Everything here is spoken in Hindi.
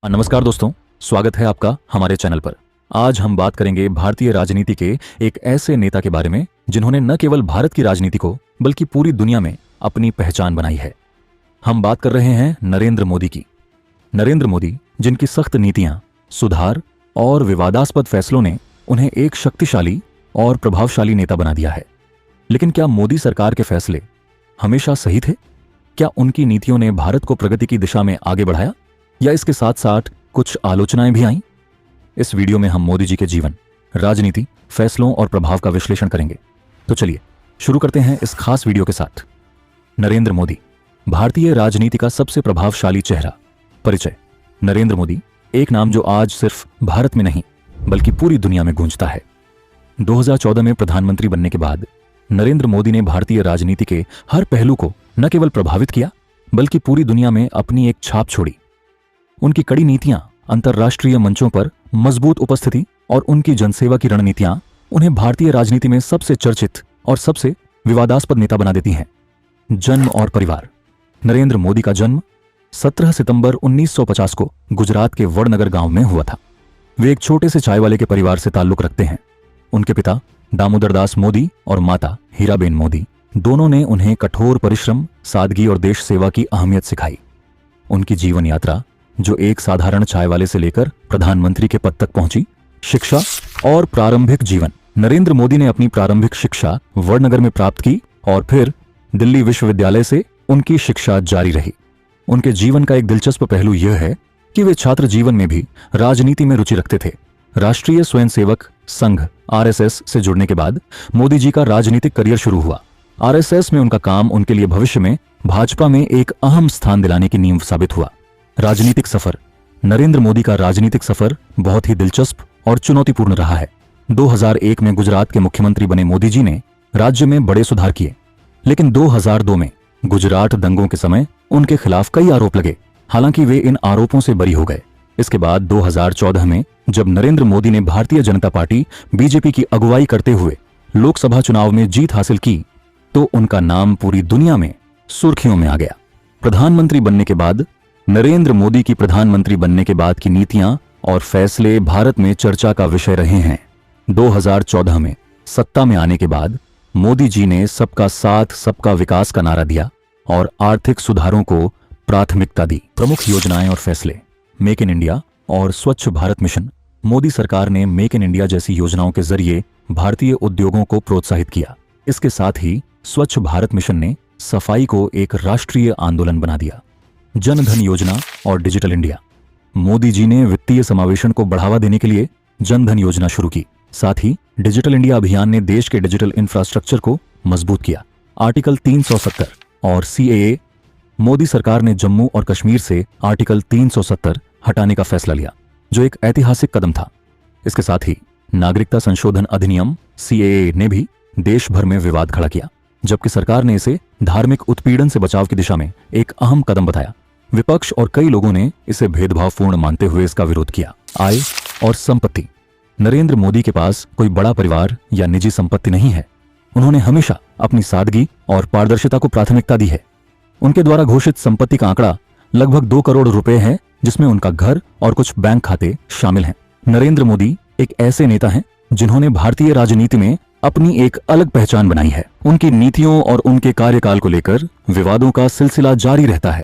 नमस्कार दोस्तों, स्वागत है आपका हमारे चैनल पर। आज हम बात करेंगे भारतीय राजनीति के एक ऐसे नेता के बारे में जिन्होंने न केवल भारत की राजनीति को बल्कि पूरी दुनिया में अपनी पहचान बनाई है। हम बात कर रहे हैं नरेंद्र मोदी की। नरेंद्र मोदी, जिनकी सख्त नीतियां, सुधार और विवादास्पद फैसलों ने उन्हें एक शक्तिशाली और प्रभावशाली नेता बना दिया है। लेकिन क्या मोदी सरकार के फैसले हमेशा सही थे? क्या उनकी नीतियों ने भारत को प्रगति की दिशा में आगे बढ़ाया, या इसके साथ साथ कुछ आलोचनाएं भी आईं? इस वीडियो में हम मोदी जी के जीवन, राजनीति, फैसलों और प्रभाव का विश्लेषण करेंगे। तो चलिए शुरू करते हैं इस खास वीडियो के साथ। नरेंद्र मोदी, भारतीय राजनीति का सबसे प्रभावशाली चेहरा। परिचय: नरेंद्र मोदी एक नाम जो आज सिर्फ भारत में नहीं बल्कि पूरी दुनिया में गूंजता है। 2014 में प्रधानमंत्री बनने के बाद नरेंद्र मोदी ने भारतीय राजनीति के हर पहलू को न केवल प्रभावित किया बल्कि पूरी दुनिया में अपनी एक छाप छोड़ी। उनकी कड़ी नीतियां, अंतर्राष्ट्रीय मंचों पर मजबूत उपस्थिति और उनकी जनसेवा की रणनीतियां उन्हें भारतीय राजनीति में सबसे चर्चित और सबसे विवादास्पद नेता बना देती हैं। जन्म और परिवार: नरेंद्र मोदी का जन्म 17 सितंबर 1950 को गुजरात के वडनगर गांव में हुआ था। वे एक छोटे से चाय वाले के परिवार से ताल्लुक रखते हैं। उनके पिता दामोदर दास मोदी और माता हीराबेन मोदी दोनों ने उन्हें कठोर परिश्रम, सादगी और देश सेवा की अहमियत सिखाई। उनकी जीवन यात्रा, जो एक साधारण चाय वाले से लेकर प्रधानमंत्री के पद तक पहुंची। शिक्षा और प्रारंभिक जीवन: नरेंद्र मोदी ने अपनी प्रारंभिक शिक्षा वडनगर में प्राप्त की और फिर दिल्ली विश्वविद्यालय से उनकी शिक्षा जारी रही। उनके जीवन का एक दिलचस्प पहलू यह है कि वे छात्र जीवन में भी राजनीति में रुचि रखते थे। राष्ट्रीय स्वयंसेवक संघ (आरएसएस) से जुड़ने के बाद मोदी जी का राजनीतिक करियर शुरू हुआ। आरएसएस में उनका काम उनके लिए भविष्य में भाजपा में एक अहम स्थान दिलाने की नींव साबित हुआ। राजनीतिक सफर: नरेंद्र मोदी का राजनीतिक सफर बहुत ही दिलचस्प और चुनौतीपूर्ण रहा है। 2001 में गुजरात के मुख्यमंत्री बने मोदी जी ने राज्य में बड़े सुधार किए, लेकिन 2002 में गुजरात दंगों के समय उनके खिलाफ कई आरोप लगे। हालांकि वे इन आरोपों से बरी हो गए। इसके बाद 2014 में जब नरेंद्र मोदी ने भारतीय जनता पार्टी बीजेपी की अगुवाई करते हुए लोकसभा चुनाव में जीत हासिल की, तो उनका नाम पूरी दुनिया में सुर्खियों में आ गया। प्रधानमंत्री बनने के बाद नरेंद्र मोदी की प्रधानमंत्री बनने के बाद की नीतियां और फैसले भारत में चर्चा का विषय रहे हैं। 2014 में सत्ता में आने के बाद मोदी जी ने सबका साथ, सबका विकास का नारा दिया और आर्थिक सुधारों को प्राथमिकता दी। प्रमुख योजनाएं और फैसले: मेक इन इंडिया और स्वच्छ भारत मिशन। मोदी सरकार ने मेक इन इंडिया जैसी योजनाओं के जरिए भारतीय उद्योगों को प्रोत्साहित किया। इसके साथ ही स्वच्छ भारत मिशन ने सफाई को एक राष्ट्रीय आंदोलन बना दिया। जन धन योजना और डिजिटल इंडिया: मोदी जी ने वित्तीय समावेशन को बढ़ावा देने के लिए जन धन योजना शुरू की। साथ ही डिजिटल इंडिया अभियान ने देश के डिजिटल इंफ्रास्ट्रक्चर को मजबूत किया। आर्टिकल 370 और सीएए: मोदी सरकार ने जम्मू और कश्मीर से आर्टिकल 370 हटाने का फैसला लिया, जो एक ऐतिहासिक कदम था। इसके साथ ही नागरिकता संशोधन अधिनियम सीएए ने भी देश भर में विवाद खड़ा किया, जबकि सरकार ने इसे धार्मिक उत्पीड़न से बचाव की दिशा में एक अहम कदम बताया। विपक्ष और कई लोगों ने इसे भेदभावपूर्ण मानते हुए इसका विरोध किया। आय और संपत्ति: नरेंद्र मोदी के पास कोई बड़ा परिवार या निजी संपत्ति नहीं है। उन्होंने हमेशा अपनी सादगी और पारदर्शिता को प्राथमिकता दी है। उनके द्वारा घोषित संपत्ति का आंकड़ा लगभग 2 करोड़ रुपए है, जिसमें उनका घर और कुछ बैंक खाते शामिल हैं। नरेंद्र मोदी एक ऐसे नेता हैं जिन्होंने भारतीय राजनीति में अपनी एक अलग पहचान बनाई है। उनकी नीतियों और उनके कार्यकाल को लेकर विवादों का सिलसिला जारी रहता है।